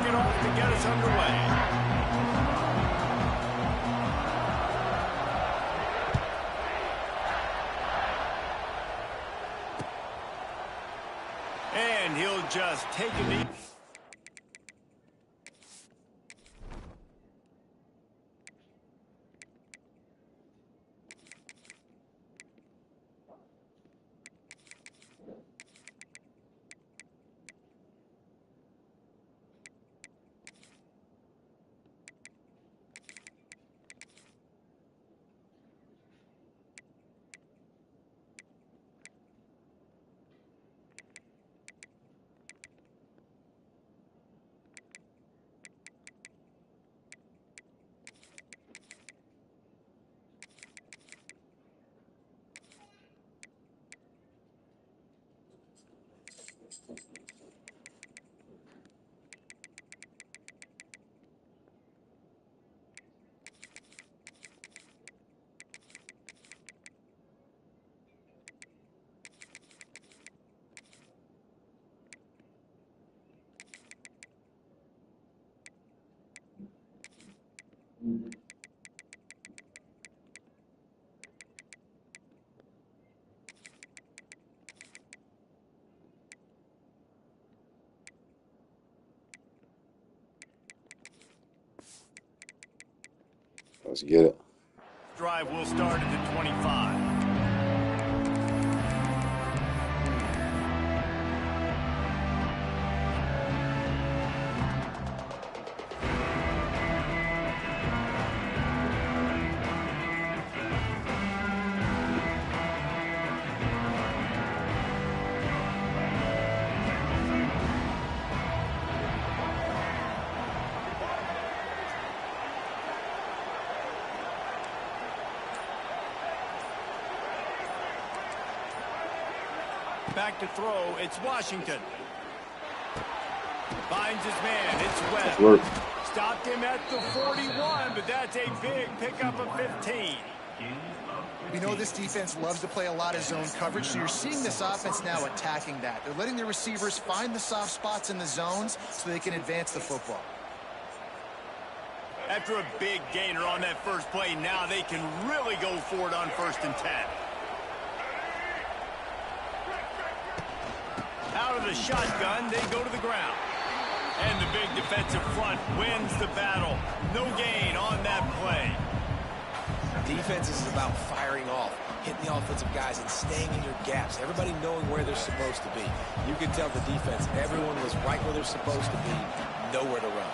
it off to get us underway. And he'll just take a knee. Let's get it. Drive will start at the 25. Back to throw, it's Washington. Finds his man, it's Webb. Stopped him at the 41, but that's a big pickup of 15. We know this defense loves to play a lot of zone coverage, so you're seeing this offense now attacking that. They're letting the receivers find the soft spots in the zones so they can advance the football. After a big gainer on that first play, now they can really go for it on 1st and 10. Out of the shotgun, they go to the ground. And the big defensive front wins the battle. No gain on that play. Defense is about firing off, hitting the offensive guys and staying in your gaps. Everybody knowing where they're supposed to be. You can tell the defense, everyone was right where they're supposed to be, nowhere to run.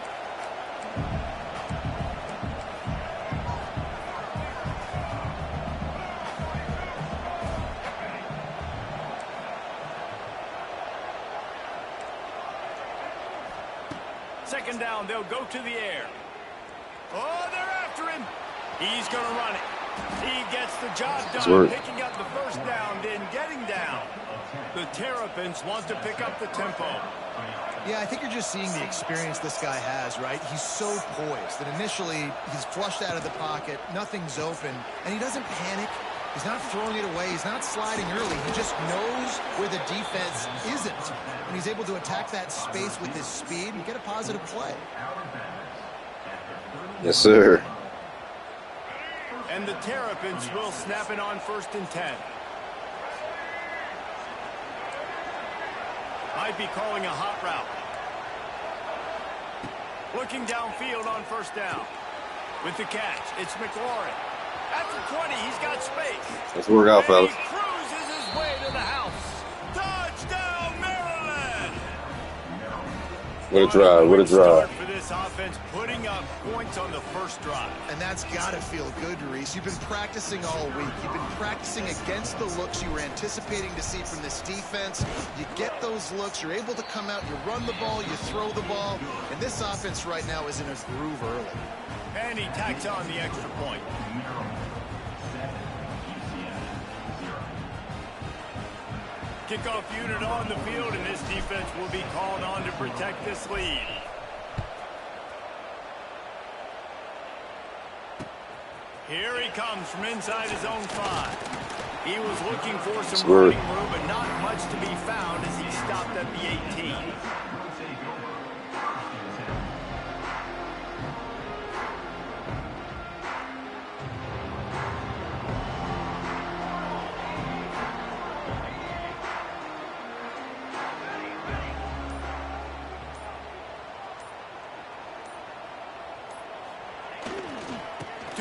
Second down, they'll go to the air. Oh, they're after him. He's going to run it. He gets the job done, picking up the first down, then getting down. The Terrapins want to pick up the tempo. Yeah, I think you're just seeing the experience this guy has, right? He's so poised that initially he's flushed out of the pocket, nothing's open, and he doesn't panic. He's not throwing it away. He's not sliding early. He just knows where the defense isn't. And he's able to attack that space with his speed and get a positive play. Yes, sir. And the Terrapins will snap it on 1st and 10. Might be calling a hot route. Looking downfield on 1st down. With the catch, it's McLaurin. At the 20, he's got space. Let's work out, fellas. He cruises his way to the house. Touchdown, Maryland! What a drive, what a drive. For this offense, putting up points on the first drive. And that's got to feel good, Reese. You've been practicing all week. You've been practicing against the looks you were anticipating to see from this defense. You get those looks, you're able to come out, you run the ball, you throw the ball. And this offense right now is in a groove early. And he tacks on the extra point. Kickoff unit on the field, and this defense will be called on to protect this lead. Here he comes from inside his own 5. He was looking for some running room, but not much to be found as he stopped at the 18.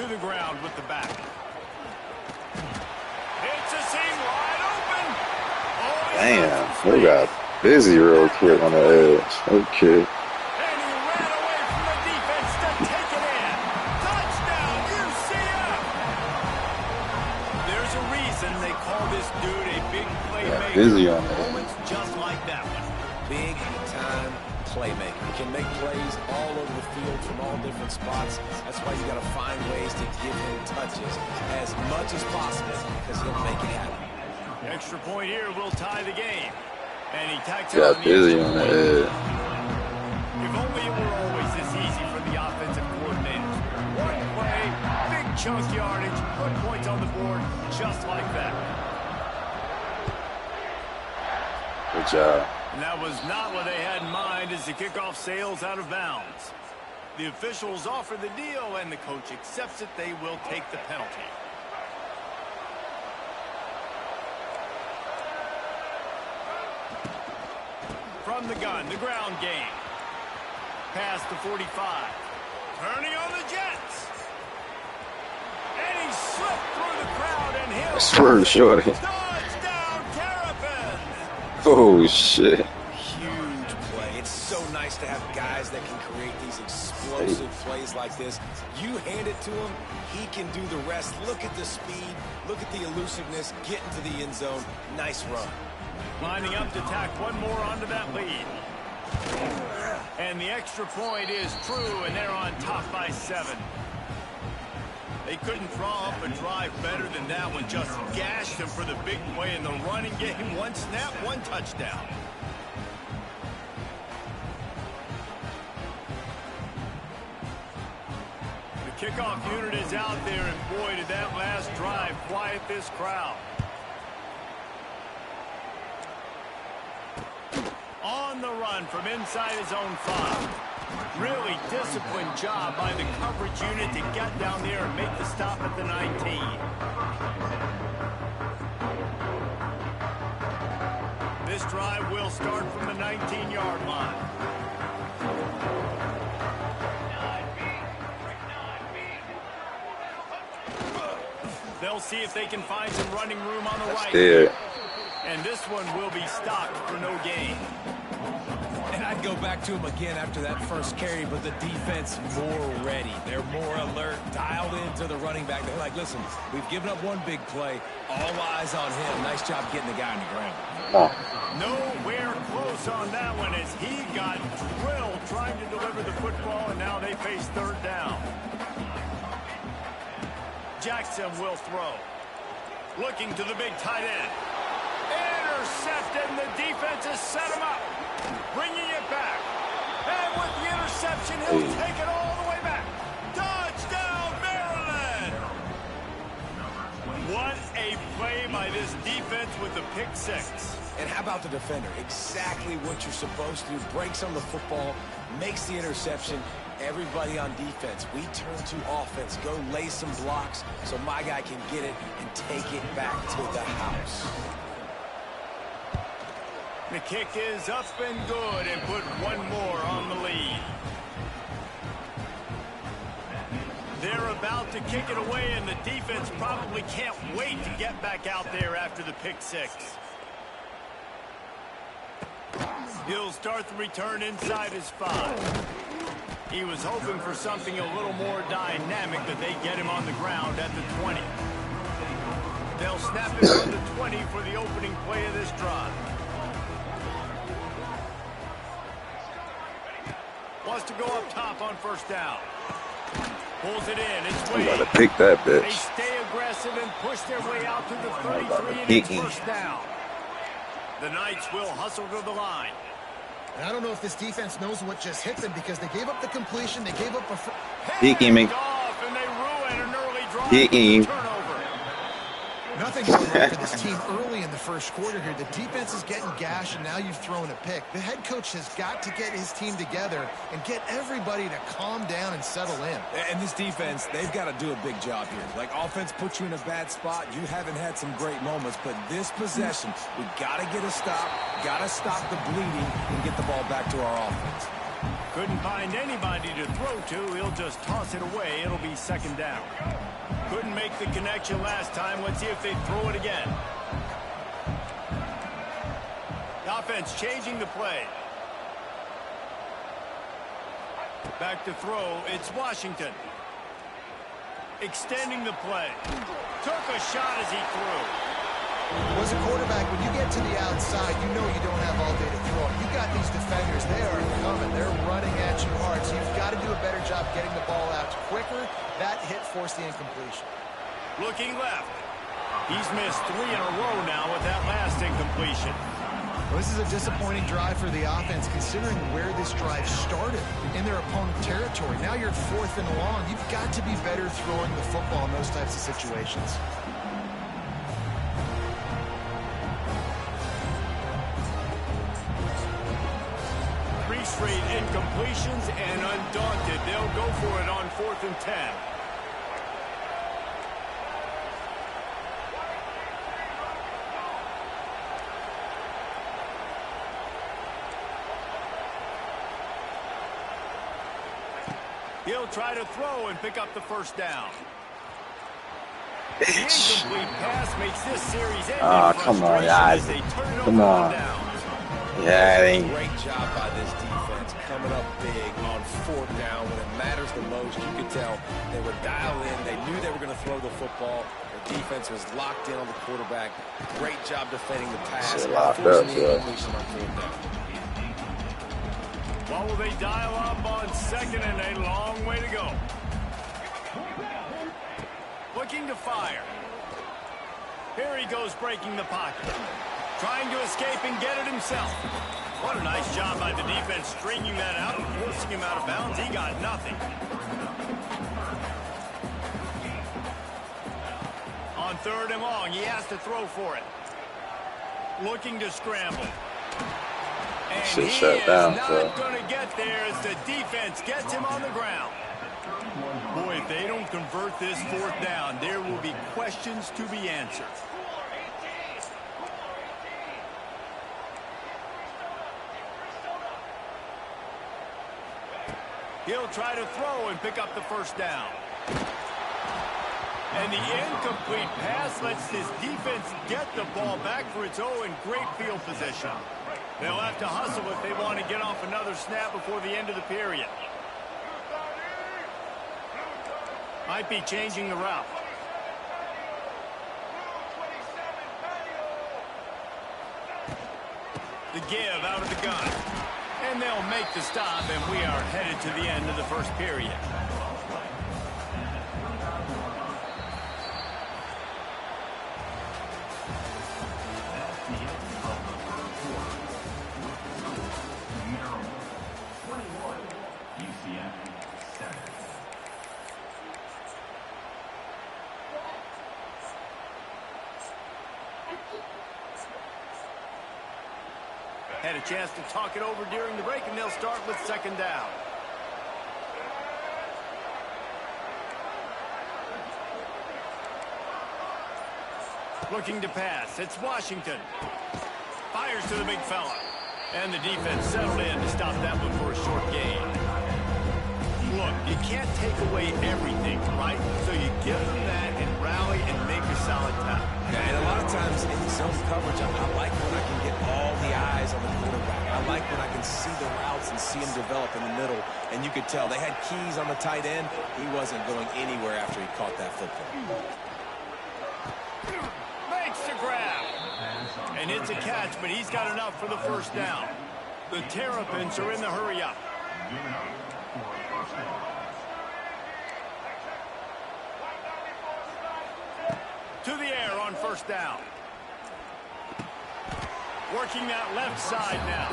to the ground with the back. It's a seam wide open. Oh, Damn, we got busy real quick on the edge. Okay. And he ran away from the defense to take it in. Touchdown, UCF. There's a reason they call this dude a big playmaker. Busy on the edge. Moments just like that one. Big time playmaker. He can make plays all over the field from all different spots. That's why you got to find ways to give him touches as much as possible because he'll make it happen. Extra point here will tie the game. And he tacks Got on busy on the edge. If only it were always this easy for the offensive coordinators. One play, big chunk yardage, put points on the board just like that. Good job. And that was not what they had in mind as the kickoff sails out of bounds. The officials offer the deal, and the coach accepts it. They will take the penalty. From the gun, the ground game. Past the 45. Turning on the Jets. And he slipped through the crowd and he'll... Swerve shorty. Touchdown, Terrapins! Oh, shit. Huge play. It's so nice to have guys that can create these explosive plays like this. You hand it to him, he can do the rest. Look at the speed. Look at the elusiveness. Get into the end zone. Nice run. Lining up to tack one more onto that lead. And the extra point is true, and they're on top by 7. They couldn't draw up a drive better than that one. Just gashed them for the big play in the running game. One snap, one touchdown. The kickoff unit is out there, and boy, did that last drive quiet this crowd. On the run from inside his own 5. Really disciplined job by the coverage unit to get down there and make the stop at the 19. This drive will start from the 19-yard line. They'll see if they can find some running room on the right. There. And this one will be stopped for no gain. And I'd go back to him again after that first carry, but the defense more ready. They're more alert, dialed into the running back. They're like, listen, we've given up one big play. All eyes on him. Nice job getting the guy on the ground. Nowhere close on that one as he got drilled trying to deliver the football, and now they face 3rd down. Jackson will throw. Looking to the big tight end. Intercepted, and the defense has set him up. Bringing it back. And with the interception, he'll take it all the way back. Touchdown, Maryland! What a play by this defense with the pick 6. And how about the defender? Exactly what you're supposed to do. Breaks on the football, makes the interception. Everybody on defense, we turn to offense. Go lay some blocks so my guy can get it and take it back to the house. The kick is up and good, and put one more on the lead. They're about to kick it away, and the defense probably can't wait to get back out there after the pick 6. He'll start the return inside his 5. He was hoping for something a little more dynamic, but they get him on the ground at the 20. They'll snap it from the 20 for the opening play of this drive. Wants to go up top on 1st down. Pulls it in. It's I'm Wade. about to pick that They bitch. stay aggressive and push their way out to the 33 and pick it's him. 1st down. The Knights will hustle to the line. And I don't know if this defense knows what just hit them because they gave up the completion. They gave up a... Pick him. Off, and they ruin an early drive. Pick him. Turnover. Nothing going right for this team early in the first quarter here. The defense is getting gashed, and now you've thrown a pick. The head coach has got to get his team together and get everybody to calm down and settle in. And this defense, they've got to do a big job here. Like, offense puts you in a bad spot. You haven't had some great moments, but this possession, we got to get a stop, got to stop the bleeding, and get the ball back to our offense. Couldn't find anybody to throw to. He'll just toss it away. It'll be second down. Couldn't make the connection last time. Let's see if they throw it again. The offense changing the play. Back to throw. It's Washington. Extending the play. Took a shot as he threw. Well, as a quarterback, when you get to the outside, you know you don't have all day to throw. You've got these defenders. They are coming. They're running at you hard. So you've got to do a better job getting the ball out quicker. That hit forced the incompletion. Looking left. He's missed 3 in a row now with that last incompletion. Well, this is a disappointing drive for the offense, considering where this drive started in their opponent territory. Now you're 4th and long. You've got to be better throwing the football in those types of situations. 3 straight incompletions, and undaunted, they'll go for it on 4th and 10. He'll try to throw and pick up the first down. The incomplete pass makes this series end. Oh, come on, guys. Come on. Yeah, it ain't. Great job by this defense coming up big on 4th down when it matters the most. You could tell they were dialed in. They knew they were going to throw the football. The defense was locked in on the quarterback. Great job defending the pass. Forcing the incompletion on 4th down. What will they dial up on 2nd and a long way to go? Looking to fire. Here he goes breaking the pocket. Trying to escape and get it himself. What a nice job by the defense stringing that out and forcing him out of bounds. He got nothing. On 3rd and long, he has to throw for it. Looking to scramble. And he is not going to get there as the defense gets him on the ground. Boy, if they don't convert this 4th down, there will be questions to be answered. He'll try to throw and pick up the first down. And the incomplete pass lets this defense get the ball back for its own great field position. They'll have to hustle if they want to get off another snap before the end of the period. Might be changing the route. The give out of the gun. And they'll make the stop, and we are headed to the end of the first period. Had a chance to talk it over during the break, and they'll start with 2nd down. Looking to pass. It's Washington. Fires to the big fella. And the defense settled in to stop that one for a short gain. Look, you can't take away everything, right? So you give them that and rally and make a solid tackle. Yeah, and a lot of times in zone coverage, I like when I can get all the eyes on the quarterback. I like when I can see the routes and see him develop in the middle. And you could tell they had keys on the tight end. He wasn't going anywhere after he caught that football. Makes the grab. And it's a catch, but he's got enough for the first down. The Terrapins are in the hurry-up. To the air on 1st down. Working that left side now.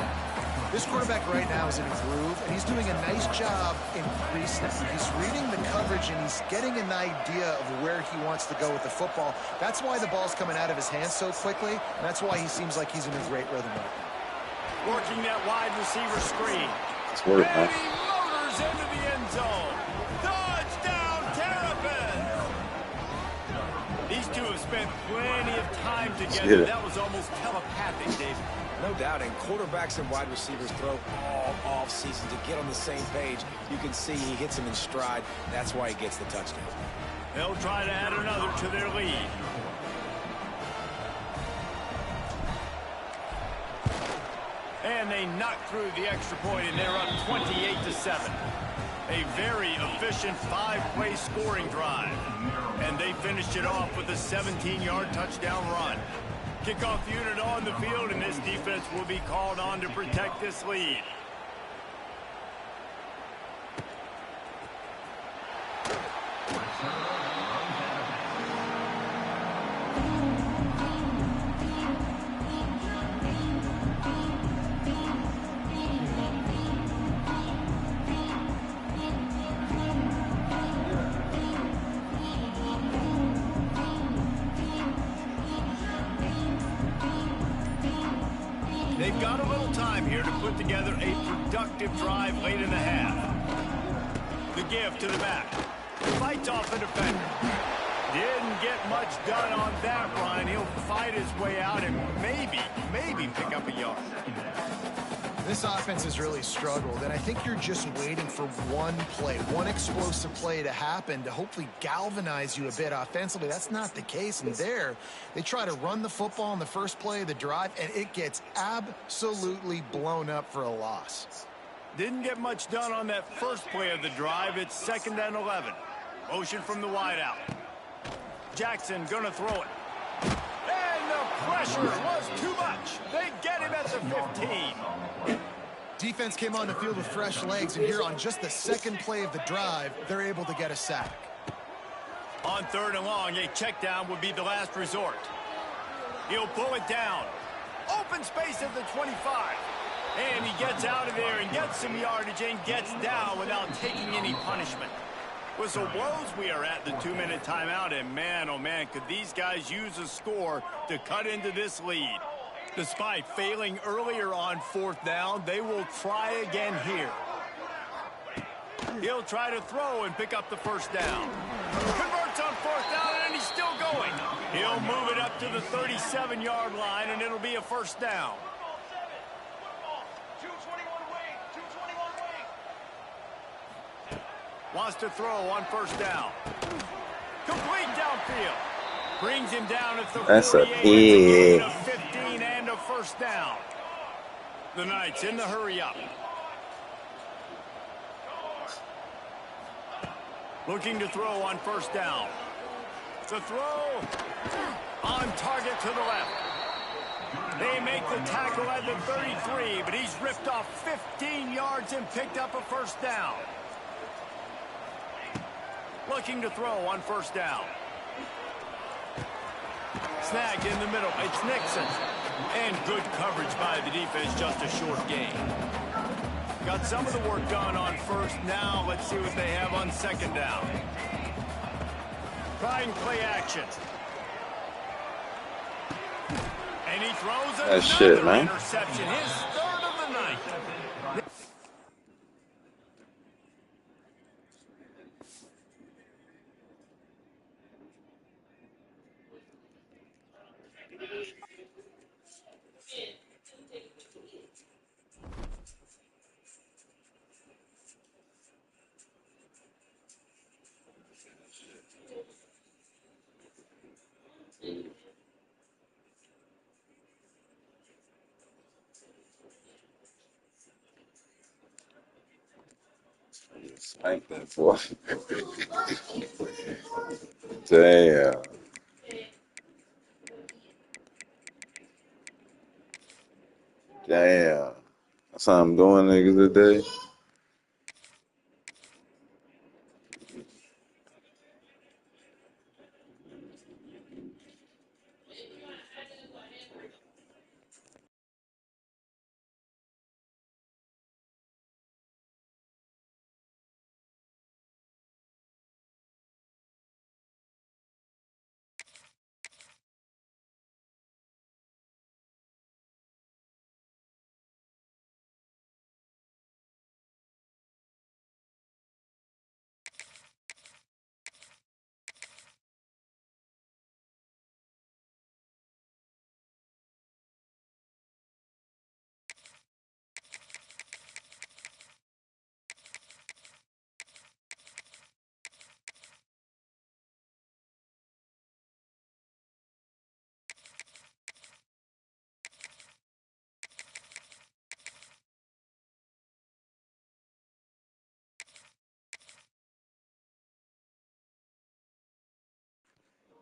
This quarterback right now is in a groove, and he's doing a nice job in pre-snap. He's reading the coverage, and he's getting an idea of where he wants to go with the football. That's why the ball's coming out of his hands so quickly, and that's why he seems like he's in a great rhythm right now. Working that wide receiver screen. It's work, and he motors into the end zone. Touchdown, Terrapins! These two have spent plenty of time together. That was almost telepathic, David. No doubt, and quarterbacks and wide receivers throw all off-season to get on the same page. You can see he hits them in stride. That's why he gets the touchdown. They'll try to add another to their lead. And they knock through the extra point, and they're up 28-7. A very efficient 5-play scoring drive. And they finished it off with a 17-yard touchdown run. Kickoff unit on the field, and this defense will be called on to protect this lead. They've got a little time here to put together a productive drive late in the half. The give to the back. Fights off the defender. Didn't get much done on that run. He'll fight his way out and maybe pick up a yard. This offense has really struggled, and I think you're just waiting for one play, one explosive play to happen to hopefully galvanize you a bit offensively. That's not the case, and there they try to run the football in the first play of the drive, and it gets absolutely blown up for a loss. Didn't get much done on that first play of the drive. It's 2nd and 11. Motion from the wideout. Jackson gonna throw it. And the pressure was too much. They get him at the 15. Defense came on the field with fresh legs, and here on just the second play of the drive, they're able to get a sack. On 3rd and long, a check down would be the last resort. He'll pull it down. Open space at the 25. And he gets out of there and gets some yardage and gets down without taking any punishment. Whistle blows, we are at the 2-minute timeout, and man, oh man, could these guys use a score to cut into this lead. Despite failing earlier on 4th down, they will try again here. He'll try to throw and pick up the 1st down. Converts on 4th down, and he's still going. He'll move it up to the 37-yard line, and it'll be a 1st down. Wants to throw on 1st down. Complete downfield. Brings him down at the 48. That's a pig. A 15 and a 1st down. The Knights in the hurry up. Looking to throw on 1st down. The throw on target to the left. They make the tackle at the 33, but he's ripped off 15 yards and picked up a 1st down. Looking to throw on 1st down. Snagged in the middle. It's Nixon. And good coverage by the defense, just a short gain. Got some of the work done on 1st. Now let's see what they have on 2nd down. Trying play action. And he throws another interception. His 3rd of the night. Spank that boy. Damn. Damn. That's how I'm doing niggas today.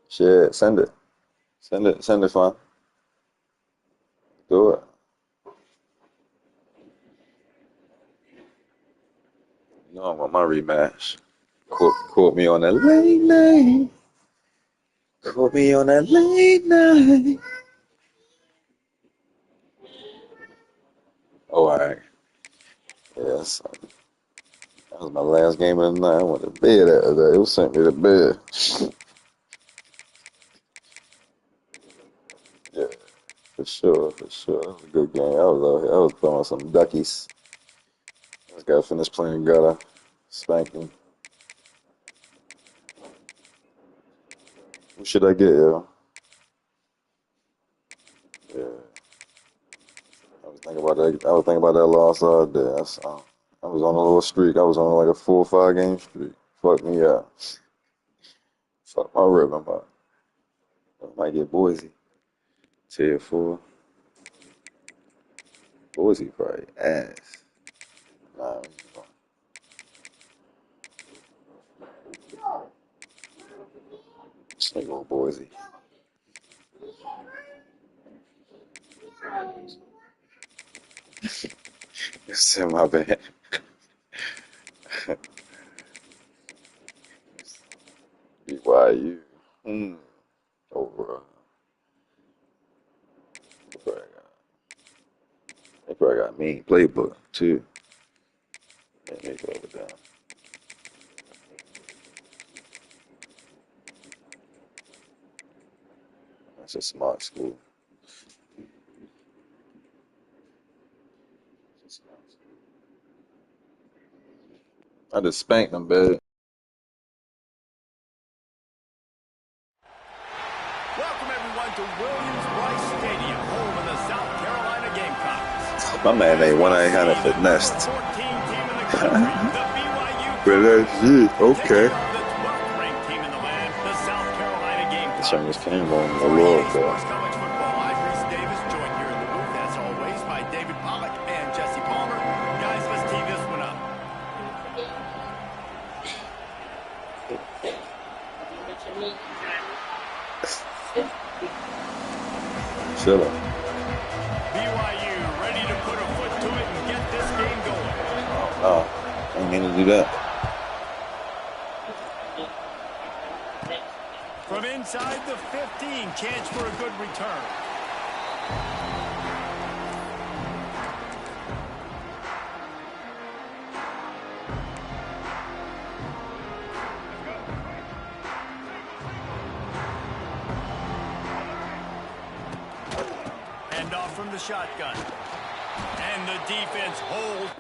Shit, send it. Send it, fun. Do it. You know I want my rematch. Caught me on a late night. Caught me on a late night. Oh, all right. Yes. That was my last game of the night. I went to bed after that. It was sent me to bed. Yeah, for sure. That was a good game. I was throwing some duckies. I just got to finish playing gutter. Spanking. Who should I get, yo? Yeah. I was thinking about that loss all day. I was on a little streak. I was on like a 4 or 5 game streak. Fuck me up. Fuck my rhythm up. I might get Boise. Tier 4. Boise probably ass. Nah, this nigga on Boise. It's in my bad. BYU. Over. They probably got a mean playbook too. Yeah, they go over there. That's a smart school. I just spanked them, bad. Welcome everyone to Williams-Brice Stadium, home of the South Carolina Gamecocks. My man ain't one I ain't had a finesse. Okay. This one just came on the Lord, though. Shut up. BYU ready to put a foot to it and get this game going. Oh, I didn't mean to do that. From inside the 15, chance for a good return. Hand off from the shotgun. And the defense holds.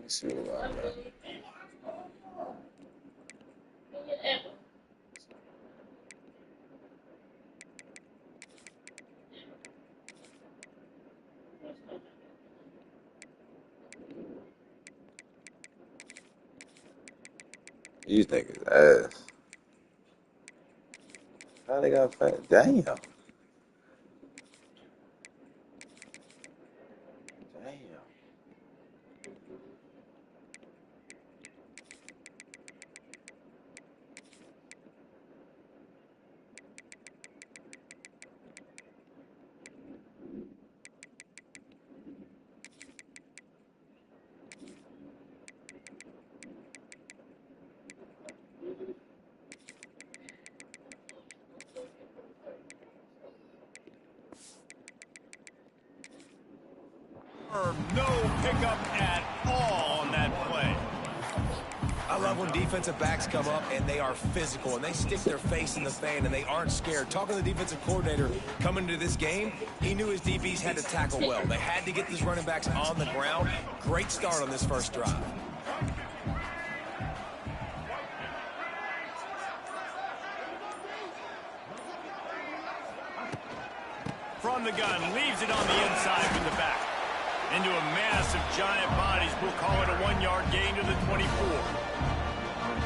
Let's see what I got. These niggas ass. How they got fat? Damn. Damn. No pickup at all on that play. I love when defensive backs come up and they are physical and they stick their face in the fan and they aren't scared. Talking to the defensive coordinator coming into this game, he knew his DBs had to tackle well. They had to get these running backs on the ground. Great start on this first drive. From the gun, leaves it on the inside with the back. Into a mass of giant bodies. We'll call it a 1-yard gain to the 24.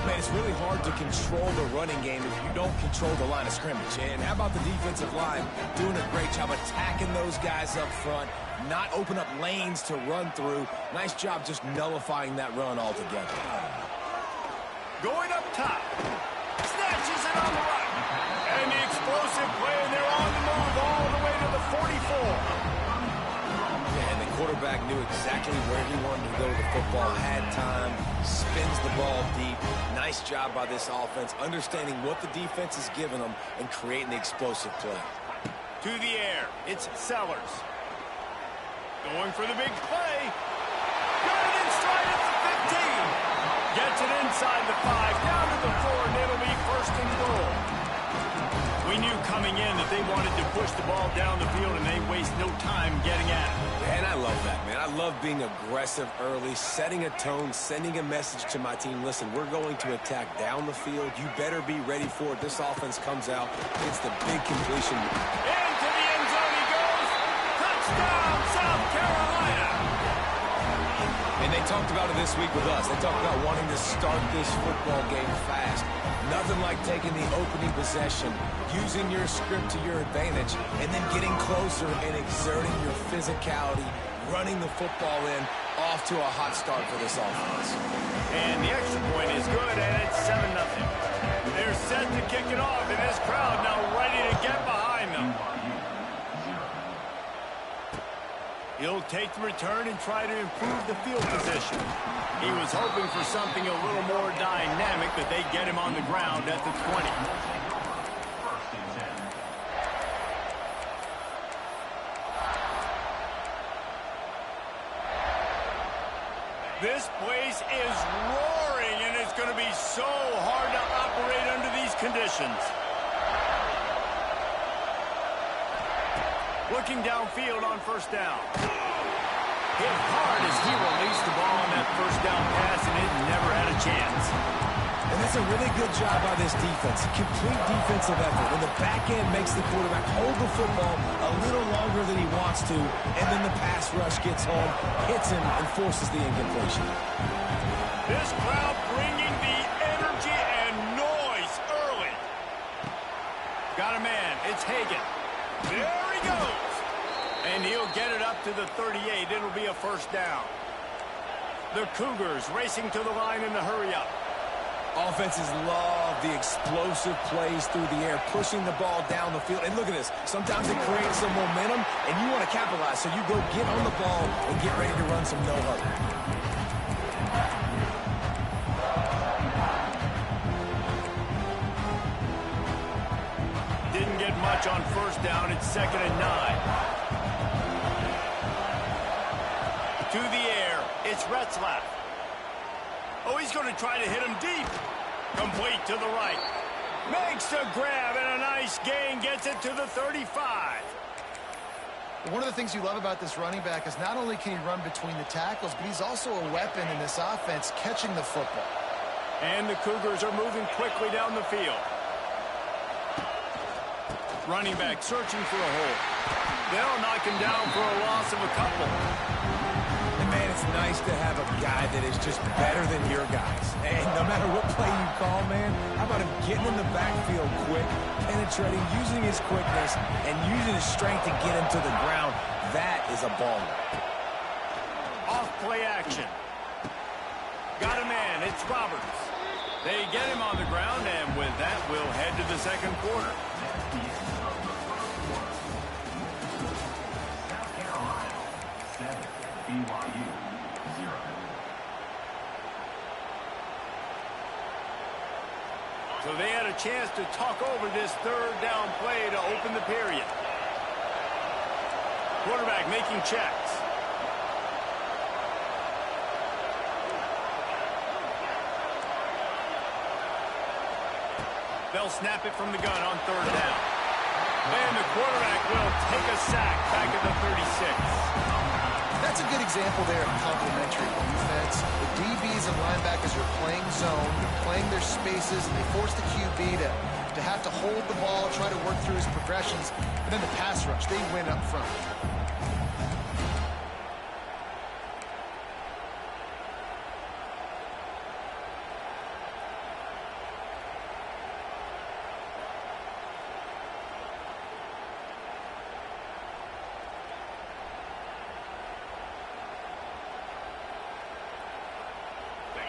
Man, it's really hard to control the running game if you don't control the line of scrimmage. And how about the defensive line doing a great job attacking those guys up front, not open up lanes to run through. Nice job just nullifying that run altogether. Going up top. Snap! to the 44. Yeah, and the quarterback knew exactly where he wanted to go with the football, had time, spins the ball deep. Nice job by this offense, understanding what the defense is giving them and creating the explosive play. To the air, it's Sellers. Going for the big play. Got it in stride at the 15. Gets it inside the 5, down to the 4, and it'll be first and goal. We knew coming in that they wanted to push the ball down the field, and they waste no time getting at it. And I love that, man. I love being aggressive early, setting a tone, sending a message to my team. Listen, we're going to attack down the field. You better be ready for it. This offense comes out. It's the big completion. Into the end zone he goes. Touchdown, South Carolina. And they talked about it this week with us. They talked about wanting to start this football game fast. Nothing like taking the opening possession, using your script to your advantage, and then getting closer and exerting your physicality, running the football in, off to a hot start for this offense. And the extra point is good, and it's 7-0. They're set to kick it off, and this crowd now ready to get behind them. He'll take the return and try to improve the field position. He was hoping for something a little more dynamic, but they get him on the ground at the 20. This place is roaring, and it's going to be so hard to operate under these conditions. Looking downfield on first down. Hit hard as he released the ball on that first down pass, and it never had a chance. And that's a really good job by this defense. Complete defensive effort. When the back end makes the quarterback hold the football a little longer than he wants to, and then the pass rush gets home, hits him, and forces the incompletion. This crowd bringing the energy and noise early. Got a man. It's Hagan. There he goes. And he'll get it up to the 38. It'll be a first down. The Cougars racing to the line in the hurry-up. Offenses love the explosive plays through the air, pushing the ball down the field. And look at this. Sometimes it creates some momentum, and you want to capitalize. So you go get on the ball and get ready to run some no-huddle. Didn't get much on first down. It's 2nd and 9. To the air, it's Retzlaff. Oh, he's going to try to hit him deep. Complete to the right. Makes the grab, and a nice gain gets it to the 35. One of the things you love about this running back is not only can he run between the tackles, but he's also a weapon in this offense catching the football. And the Cougars are moving quickly down the field. Running back searching for a hole. They'll knock him down for a loss of a couple. And, man, it's nice to have a guy that is just better than your guys. And no matter what play you call, man, how about him getting in the backfield quick, penetrating, using his quickness, and using his strength to get him to the ground. That is a baller. Off play action. Got a man. It's Roberts. They get him on the ground, and with that, we'll head to the second quarter. So they had a chance to talk over this third down play to open the period. Quarterback making checks. They'll snap it from the gun on third down. And the quarterback will take a sack back at the 36. That's a good example there of complementary defense. The DBs and linebackers are playing zone, playing their spaces, and they force the QB to have to hold the ball, try to work through his progressions, and then the pass rush, they win up front.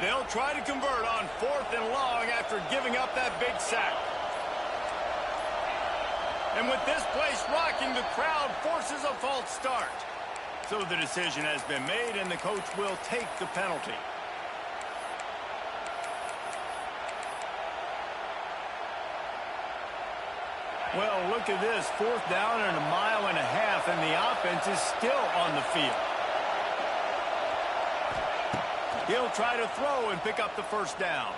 They'll try to convert on 4th and long after giving up that big sack. And with this place rocking, the crowd forces a false start. So the decision has been made, and the coach will take the penalty. Well, look at this. 4th down and 1.5 miles, and the offense is still on the field. He'll try to throw and pick up the first down.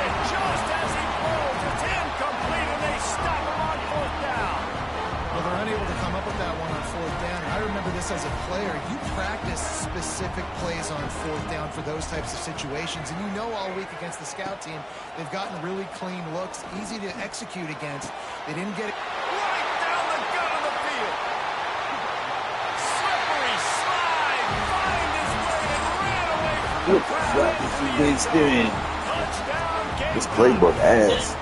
And just as he throws, it's incomplete, and they stop him on 4th down. Well, they're unable to come up with that one on 4th down. And I remember this as a player. You practice specific plays on 4th down for those types of situations. And you know all week against the scout team, they've gotten really clean looks, easy to execute against. They didn't get it. Right down the gut of the field. Slippery slide. Find his way and ran away from the crowd. Touchdown, This playbook ass.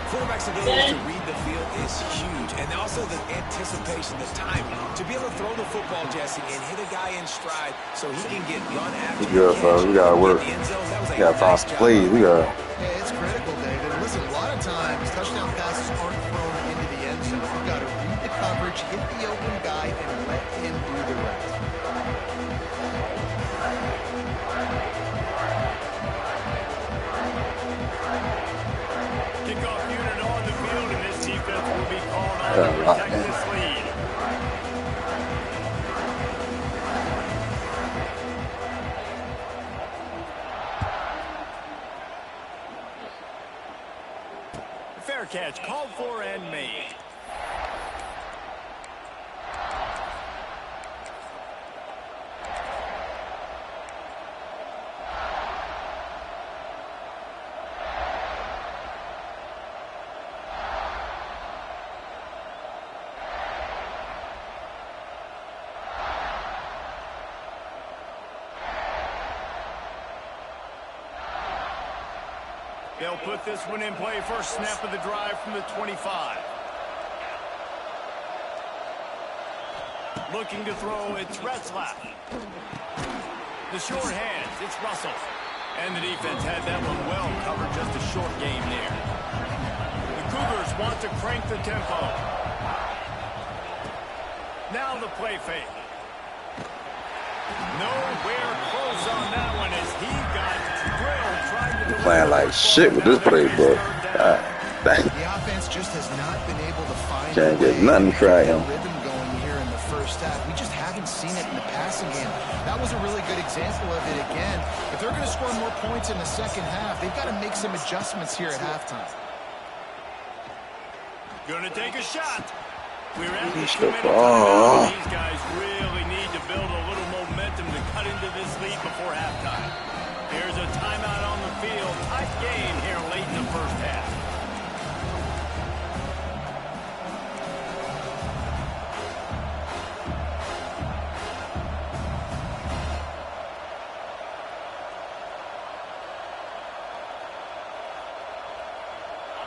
Quarterback's ability to read the field is huge, and also the anticipation, the timing. To be able to throw the football, Jesse, and hit a guy in stride so he can get run after. We gotta work. We gotta find some plays. Yeah, it's critical, David. Listen, a lot of times touchdown passes aren't thrown into the end zone. You've got to read the coverage, hit the open guy, and let him do the rest. Kickoff unit on the field, and this defense will be called on to protect this lead. Fair catch called for and made. They'll put this one in play. First snap of the drive from the 25. Looking to throw, it's Retzlaff. The short hands, it's Russell. And the defense had that one well covered, just a short game there. The Cougars want to crank the tempo. Now the play fake. Nowhere close on that one as he got drilled trying to deliver. Playing like shit with this playbook. God dang. The offense just has not been able to find Can't a way get nothing to cracking. get a rhythm going here in the first half. We just haven't seen it in the passing game. That was a really good example of it again. If they're going to score more points in the second half, they've got to make some adjustments here at halftime. Gonna take a shot. We're at the 2-minute timeout. These guys really need to build a little momentum to cut into this lead before halftime. Here's a timeout on the field. Tight game here late in the first half.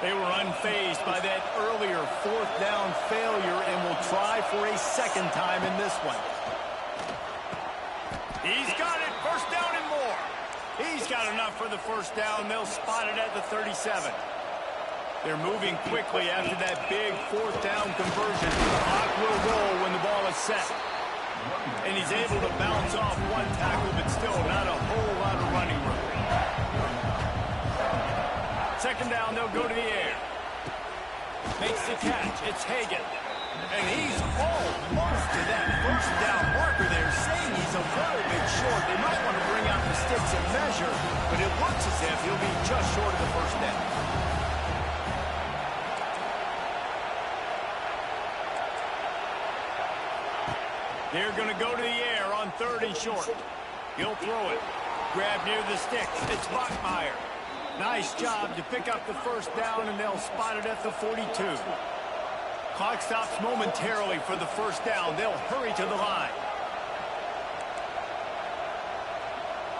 They were unfazed by that earlier 4th down failure and will try for a second time in this one. He's got it. First down and more. He's got enough for the first down. They'll spot it at the 37. They're moving quickly after that big 4th down conversion. The clock will roll when the ball is set. And he's able to bounce off one tackle, but still not a whole lot of running room. Second down, they'll go to the air. Makes the catch. It's Hagan. And he's almost to that first down marker there, saying he's a little bit short. They might want to bring out the sticks and measure, but it looks as if he'll be just short of the first down. They're going to go to the air on 3rd and short. He'll throw it. Grab near the sticks. It's Bachmeier. Nice job to pick up the first down, and they'll spot it at the 42. Clock stops momentarily for the first down. They'll hurry to the line.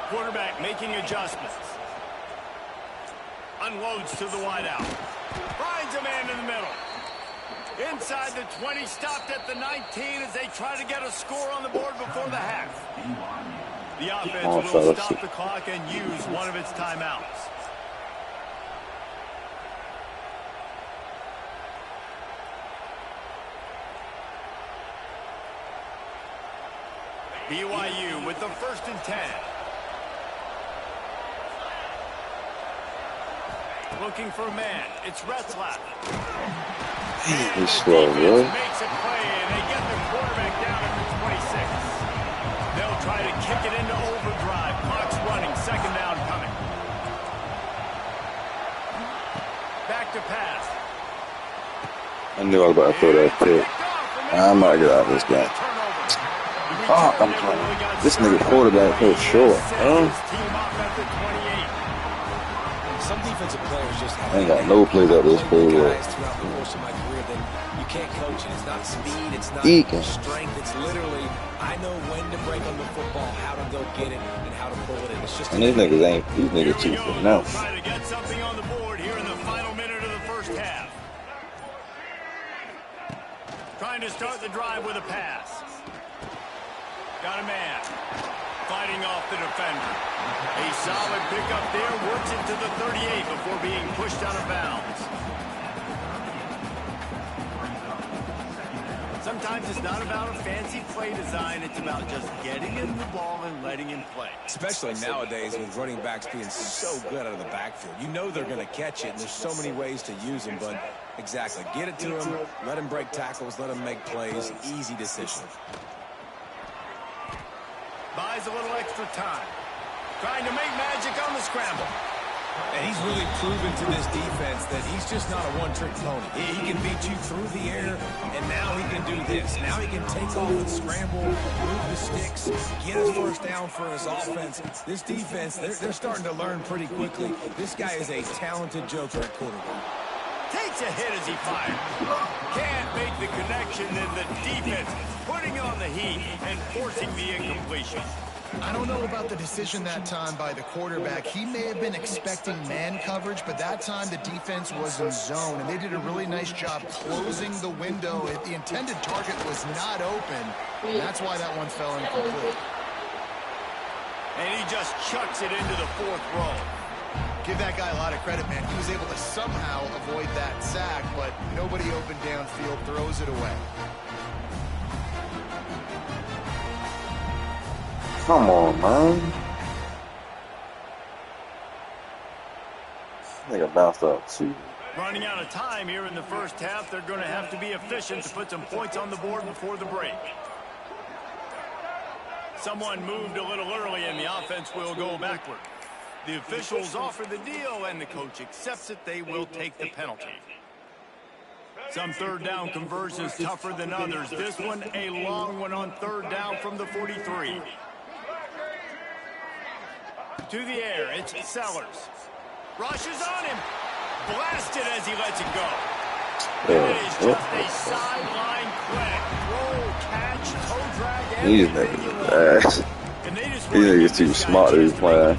Quarterback making adjustments. Unloads to the wideout. Finds a man in the middle. Inside the 20, stopped at the 19 as they try to get a score on the board before the half. The offense will stop the clock and use one of its timeouts. BYU with the 1st and 10. Looking for a man. It's Retzlaff. He's slow, bro. Makes a play, and they get the quarterback down at the 26. They'll try to kick it into overdrive. Clock's running. 2nd down coming. Back to pass. I knew I was about to throw that pick. I might get out of this game. Fuck, I'm playing. This nigga quarterback feels short, huh? Some defensive players just have I ain't got no plays out this play yet. throughout the course of my career, then you can't coach it. It's not speed, it's not strength. It's literally, I know when to break on the football, how to go get it, and how to pull it in. It's just. And these niggas too pronounced. Try to get something on the board here in the final minute of the 1st half. Trying to start the drive with a pass. Got a man. Fighting off the defender. A solid pickup there. Works it to the 38 before being pushed out of bounds. Sometimes it's not about a fancy play design. It's about just getting him the ball and letting him play. Especially nowadays with running backs being so good out of the backfield. You know they're going to catch it, and there's so many ways to use them. But exactly, get it to him, let him break tackles, let him make plays. Easy decision. Buys a little extra time. Trying to make magic on the scramble. And he's really proven to this defense that he's just not a one-trick pony. He can beat you through the air, and now he can do this. Now he can take off and scramble, move the sticks, get his 1st down for his offense. This defense, they're starting to learn pretty quickly. This guy is a talented joker at quarterback. Takes a hit as he fires. Can't make the connection, and the defense putting on the heat and forcing the incompletion. I don't know about the decision that time by the quarterback. He may have been expecting man coverage, but that time the defense was in zone, and they did a really nice job closing the window. The intended target was not open. That's why that one fell incomplete. And he just chucks it into the 4th row. Give that guy a lot of credit, man. He was able to somehow avoid that sack, but nobody open downfield, throws it away. Come on, man. I think I bounced up too. Running out of time here in the 1st half. They're going to have to be efficient to put some points on the board before the break. Someone moved a little early, and the offense will go backward. The officials offer the deal, and the coach accepts it. They will take the penalty. Some 3rd down conversions tougher than others. This one, a long one on 3rd down from the 43. To the air, it's Sellers. Rushes on him. Blasted as he lets it go. It is just a sideline quick. Throw, catch, toe drag, and these niggas ass. These niggas too smart to be playing.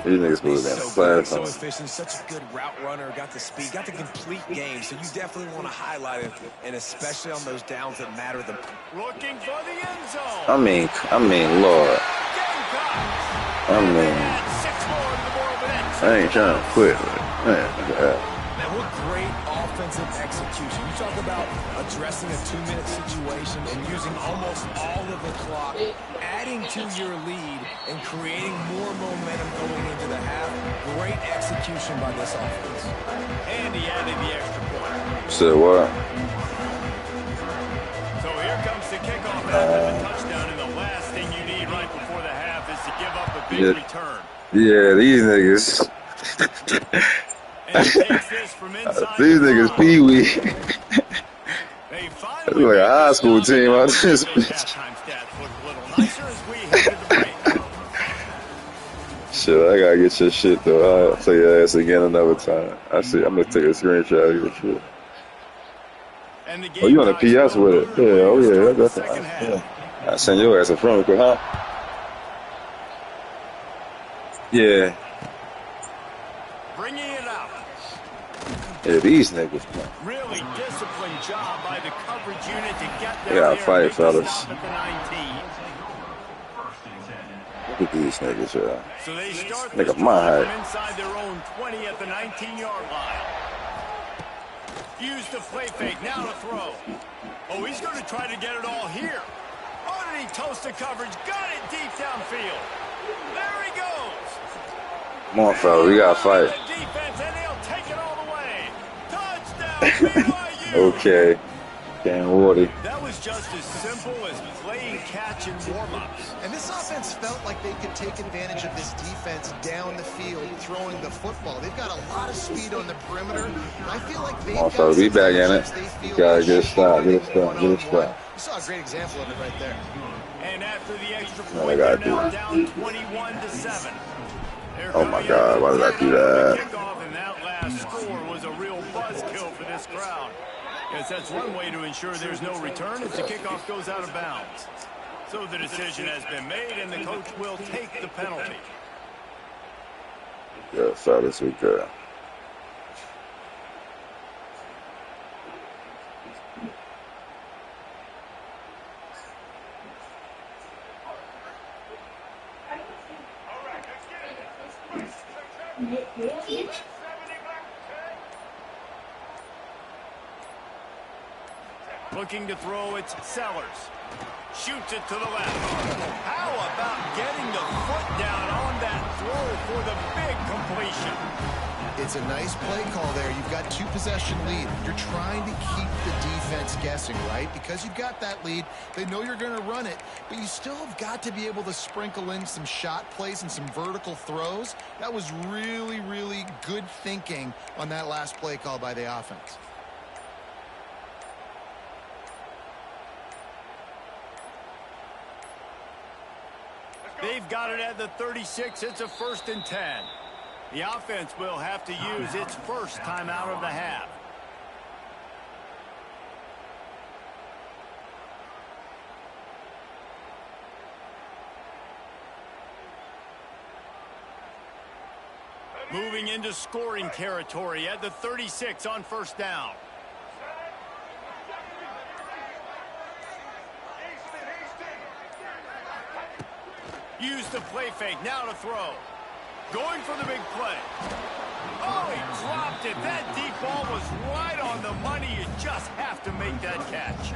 These niggas supposed to be in so efficient, such a good route runner, got the speed, got the complete game. So you definitely want to highlight it, and especially on those downs that matter. Looking for the end zone. I mean, Lord. I ain't trying to quit, but man, what great offensive execution. You talk about addressing a 2-minute situation and using almost all of the clock, adding to your lead and creating more momentum going into the half. Great execution by this offense. And he added the extra point. Said what? So here comes the kickoff after the touchdown, and the last thing you need right before the half is to give up a big return. Yeah, these niggas. These niggas pee-wee. It's like a high school team out this bitch. Shit, I gotta get your shit though. I'll tell your ass again another time. I'm gonna take a screenshot of your shit. Oh, you on the PS with it? Yeah, oh yeah, that's yeah. I send your ass in front of it, huh? Yeah. Bringing it out. Yeah, these niggas, man. Really disciplined job by the coverage unit to get there. Yeah, fight, fellas. Look at these niggas, yeah. So they start nigga, my height. inside their own 20 at the 19-yard line. Use the play fake. Now to throw. Oh, he's going to try to get it all here. Oh, did he toast the coverage? Got it deep downfield. There he goes. Come on, fella. We got to fight. The defense, and he'll take it all the way. Touchdown, BYU. Okay. Damn, Woody. That was just as simple as playing catch and warm-ups. And this offense felt like they could take advantage of this defense down the field throwing the football. They've got a lot of speed on the perimeter. And I feel like they've got be back in it. You gotta get a stop, get a stop, get a stop. You saw a great example of it right there. And after the extra point, they're now down 21-7. Oh my God, why did I do that? Kickoff, and that last score was a real buzzkill for this crowd. Yes, that's one way to ensure there's no return if the kickoff goes out of bounds. So the decision has been made, and the coach will take the penalty. Yeah, fellas, we good. Looking to throw, it's Sellers. Shoots it to the left. How about getting the foot down on that throw for the big completion? It's a nice play call there. You've got 2-possession lead. You're trying to keep the defense guessing, right? Because you've got that lead. They know you're going to run it, but you still have got to be able to sprinkle in some shot plays and some vertical throws. That was really, really good thinking on that last play call by the offense. They've got it at the 36. It's a 1st and 10. The offense will have to use its first timeout of the half. Moving into scoring territory at the 36 on 1st down. Use the play fake. Now to throw. Going for the big play. Oh, he dropped it. That deep ball was right on the money. You just have to make that catch.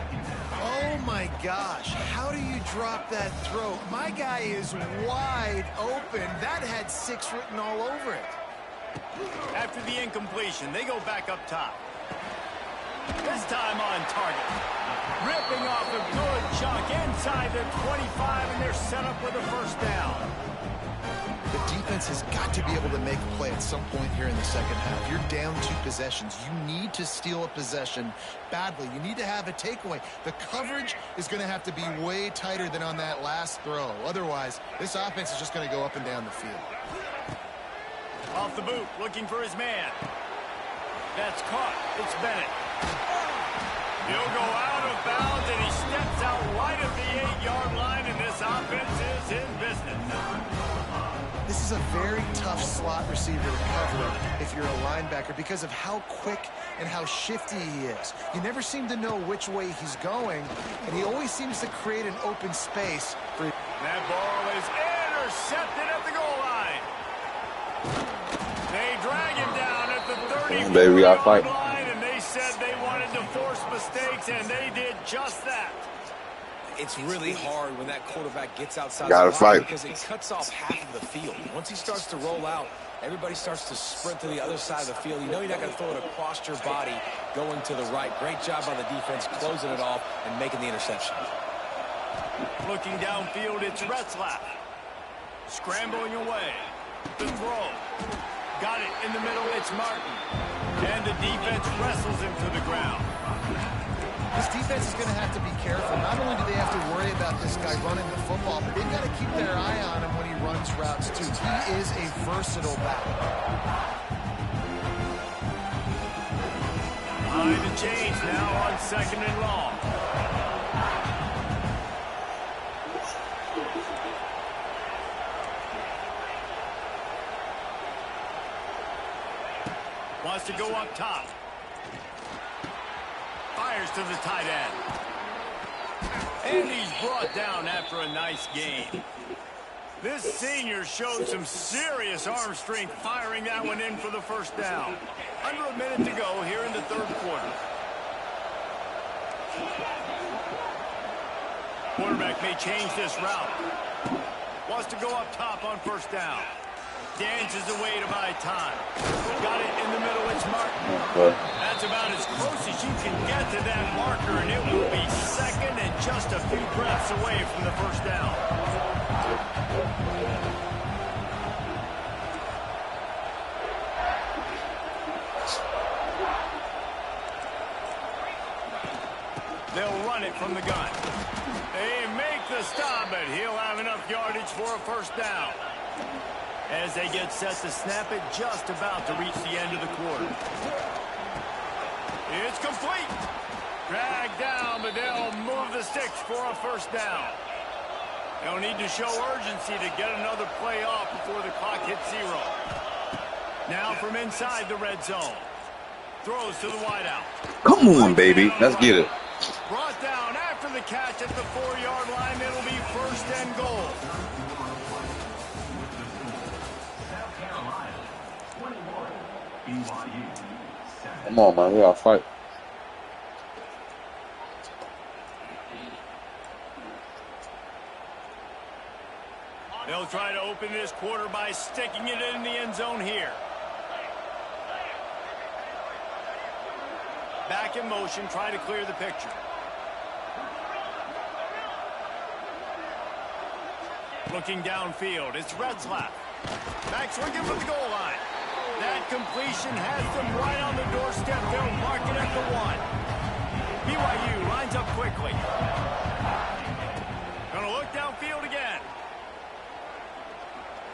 Oh, my gosh. How do you drop that throw? My guy is wide open. That had 6 written all over it. After the incompletion, they go back up top. This time on target. Ripping off a good chunk inside the 25, and they're set up with a 1st down. The defense has got to be able to make a play at some point here in the second half. You're down 2 possessions. You need to steal a possession badly. You need to have a takeaway. The coverage is going to have to be way tighter than on that last throw. Otherwise, this offense is just going to go up and down the field. Off the boot, looking for his man. That's caught. It's Bennett. He'll go out of bounds, and he steps out right at the 8-yard line, and this offense is in business. This is a very tough slot receiver to cover if you're a linebacker because of how quick and how shifty he is. You never seem to know which way he's going, and he always seems to create an open space for. That ball is intercepted at the goal line. They drag him down at the 30-yard line, and they said they wanted to force mistakes, and they did just that. It's really hard when that quarterback gets outside the line because it cuts off half of the field. Once he starts to roll out, everybody starts to sprint to the other side of the field. You know you're not going to throw it across your body going to the right. Great job by the defense closing it off and making the interception. Looking downfield, it's Retzlaff. Scrambling away. The throw. Got it in the middle, it's Martin. And the defense wrestles him to the ground. This defense is going to have to be careful. Not only do they have to worry about this guy running the football, but they've got to keep their eye on him when he runs routes, too. He is a versatile back. Behind the chains now on 2nd and long. Wants to go up top. Fires to the tight end. And he's brought down after a nice game. This senior showed some serious arm strength firing that one in for the first down. Under a minute to go here in the third quarter. Quarterback may change this route. Wants to go up top on first down. Dances away to buy time. Got it in the middle. It's Martin. That's about as close as you can get to that marker, and it will be second and just a few breaths away from the first down. They'll run it from the gun. They make the stop, but he'll have enough yardage for a first down. As they get set to snap it, just about to reach the end of the quarter. It's complete. Dragged down, but they'll move the sticks for a first down. They'll need to show urgency to get another play off before the clock hits 0. Now from inside the red zone. Throws to the wideout. Come on, baby. Let's get it. Brought down after the catch at the 4-yard line. It'll be first and goal. Come on, man. We gotta fight. They'll try to open this quarter by sticking it in the end zone here. Back in motion, try to clear the picture. Looking downfield, it's Retzlaff. Back swinging for the goal line. That completion has them right on the doorstep. They'll mark it at the 1. BYU lines up quickly. Gonna look downfield again.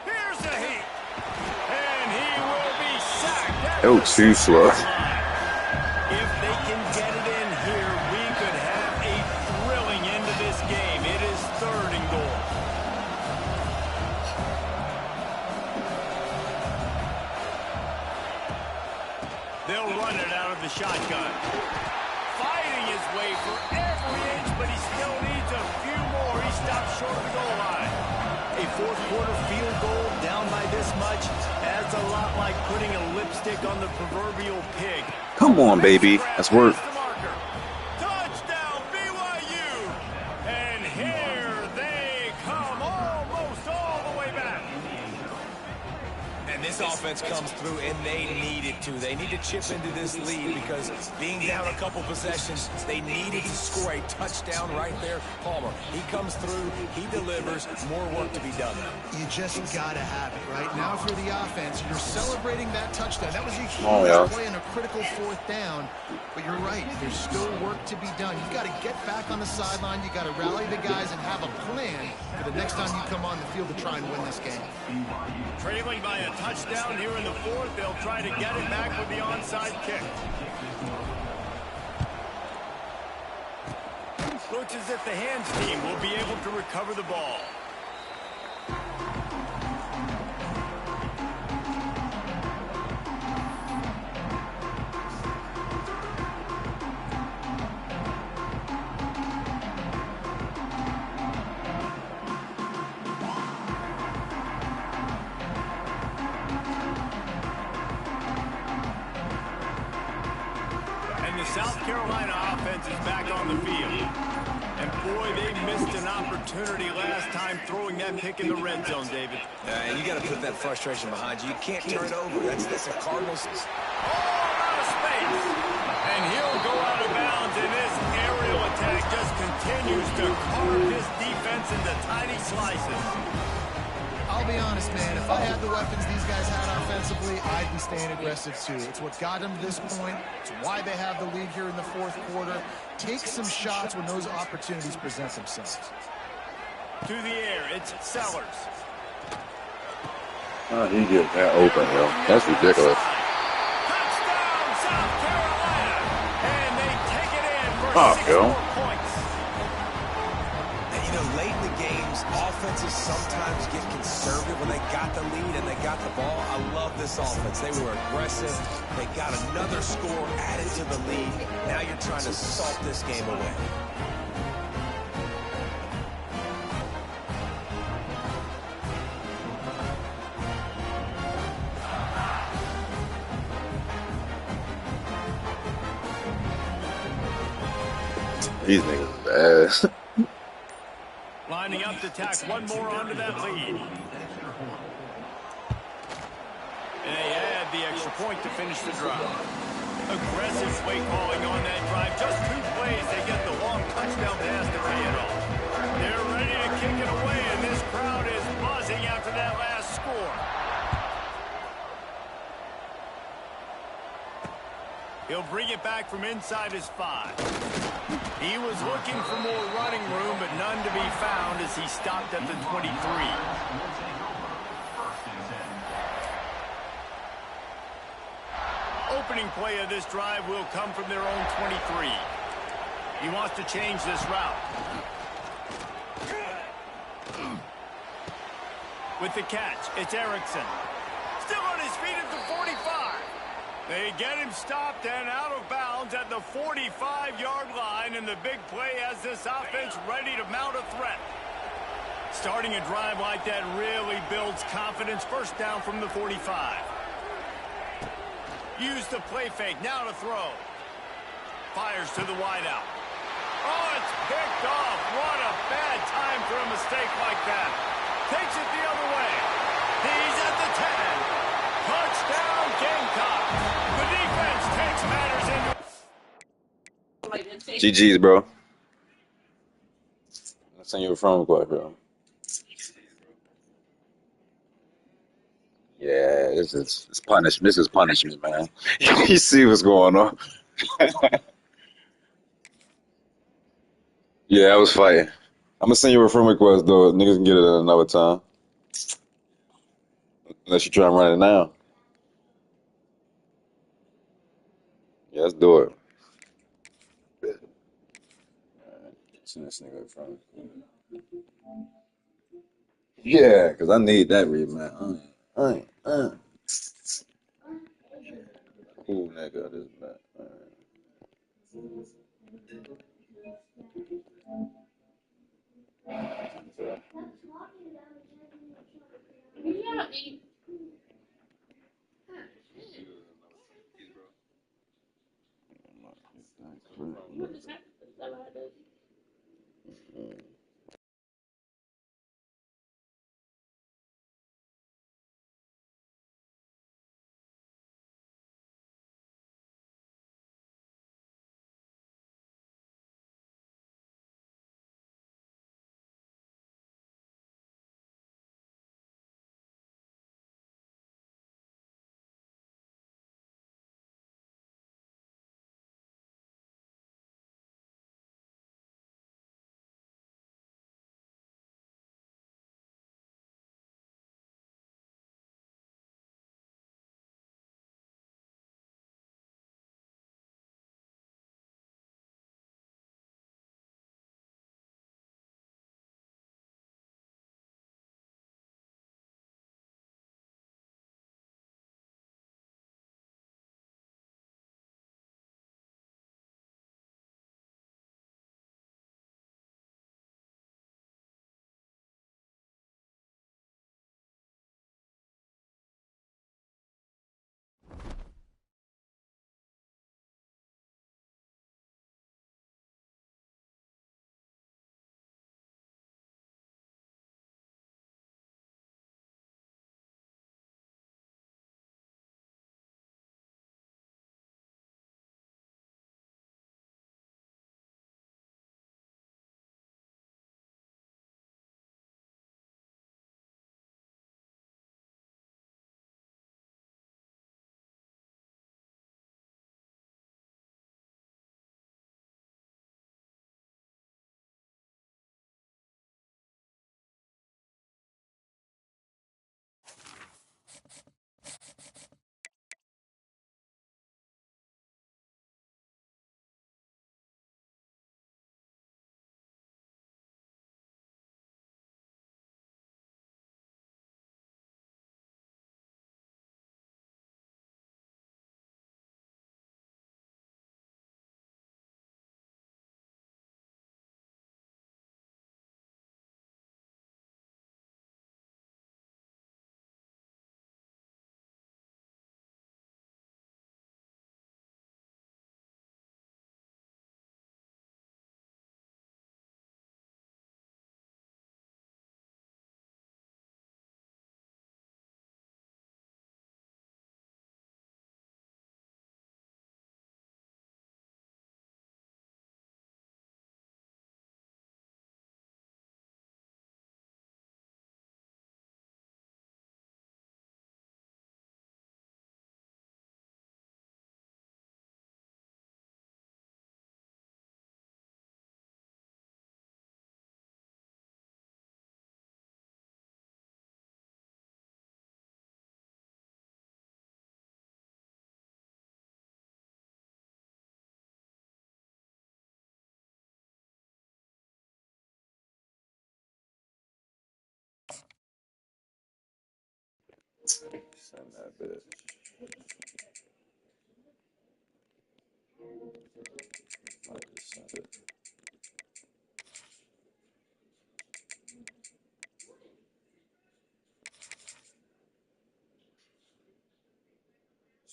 Here's the heat. And he will be sacked. Oh, too slow. If they can get it in here, we could have a thrilling end to this game. It is 3rd and goal. They'll run it out of the shotgun. Fighting his way for every inch, but he still needs a few more. He stops short of the goal line. A fourth quarter field goal down by this much adds a lot like putting a lipstick on the proverbial pig. Come on, baby. That's work. Touchdown, BYU. And here they come almost all the way back. And this offense comes through, and they needed to. They need to chip into this lead because being down a couple possessions, they needed to score a touchdown right there. Palmer, he comes through, he delivers, more work to be done. You just got to have it, right? Now if you're the offense, you're celebrating that touchdown. That was a huge play and a critical 4th down. But you're right, there's still work to be done. You've got to get back on the sideline. You've got to rally the guys and have a plan for the next time you come on the field to try and win this game. Trailing by a touchdown here in the 4th. They'll try to get it back with the onside kick. Looks as if the hands team will be able to recover the ball. South Carolina offense is back on the field. And boy, they missed an opportunity last time throwing that pick in the red zone, David. And you got to put that frustration behind you. You can't turn over. That's a Cardinals. All out of space. And he'll go out of bounds, and this aerial attack just continues to carve his defense into tiny slices. I'll be honest, man. If I had the weapons these guys had offensively, I'd be staying aggressive too. It's what got them to this point. It's why they have the lead here in the 4th quarter. Take some shots when those opportunities present themselves. To the air, it's Sellers. He gets that open, yo. That's ridiculous. Touchdown, South Carolina. And they take it in for 6 yo. more points. And, you know, late in the games, offenses sometimes get conservative when they got the lead and they got the ball. I love this offense. They were aggressive. They got another score added to the lead. Now you're trying to salt this game away. These niggas bad. Lining up to tack one more onto that lead. And they add the extra point to finish the drive. Aggressive play calling on that drive. Just 2 plays, they get the long touchdown pass to pay it off. They're ready to kick it away, and this crowd is buzzing after that last score. He'll bring it back from inside his 5. He was looking for more running room, but none to be found as he stopped at the 23. Opening play of this drive will come from their own 23. He wants to change this route. With the catch, it's Erickson. Still on his feet at the 45. They get him stopped and out of bounds at the 45-yard line, and the big play has this offense ready to mount a threat. Starting a drive like that really builds confidence. First down from the 45. Use the play fake, now to throw. Fires to the wideout. Oh, it's picked off. What a bad time for a mistake like that. Takes it the other way. He's at the 10. Touchdown, Gamecocks. The defense takes matters into... GG's, bro. I'll send you a phone call, bro. Yeah, it's punishment. This is punishment, man. You see what's going on. Yeah, I was fighting. I'm gonna send you a friend request, though. Niggas can get it at another time. Unless you try and run it now. Yeah, let's do it. Send this nigga a friend. Yeah, because I need that read, man. Cool nigga, this man. Send that bitch. Might just send it.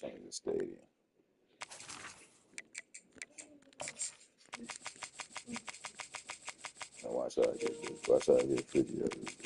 Change the stadium. Now watch how I get this. Watch how I get 50 of this.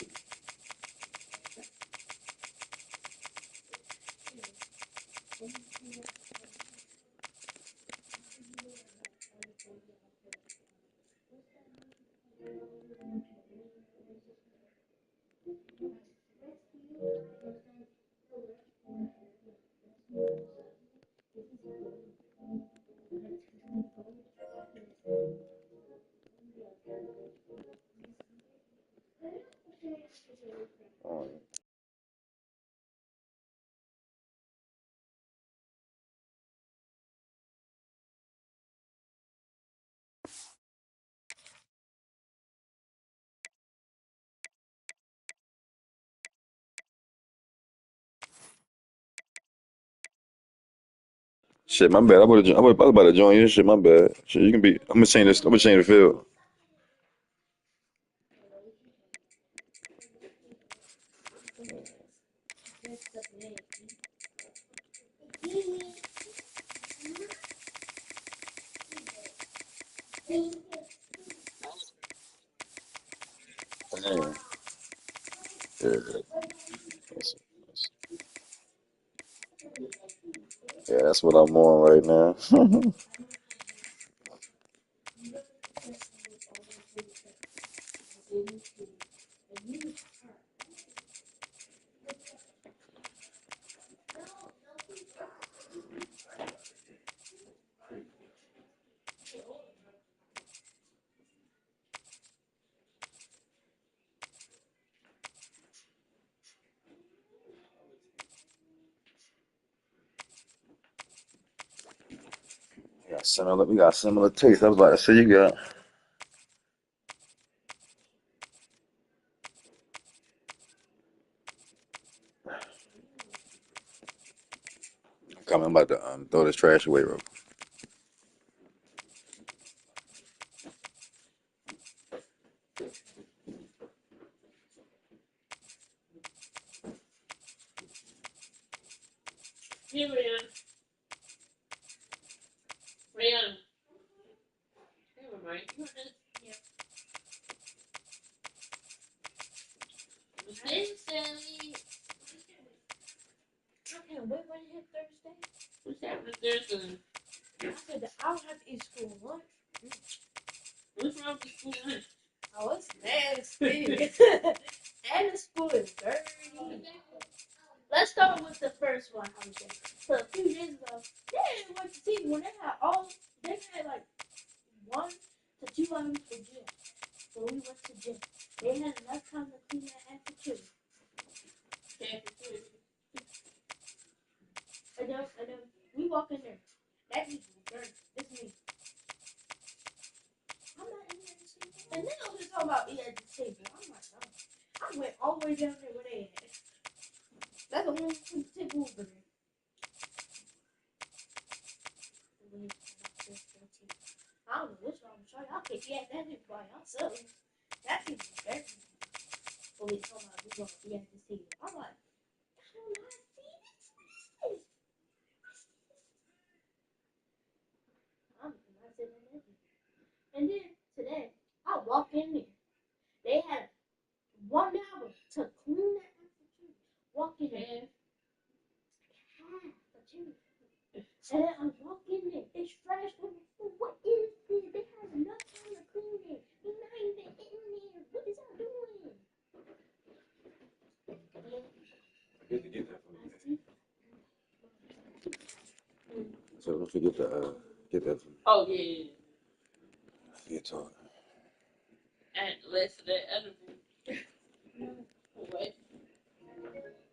Shit, my bad. I was about to join you. Shit, my bad. Shit, you can be. I'm gonna change this. I'm gonna change the field. Damn. Yeah, that's what I'm on right now. We got similar taste. I was about to say you got. I'm coming. I'm about to throw this trash away, bro. So don't forget to get that. Get talking.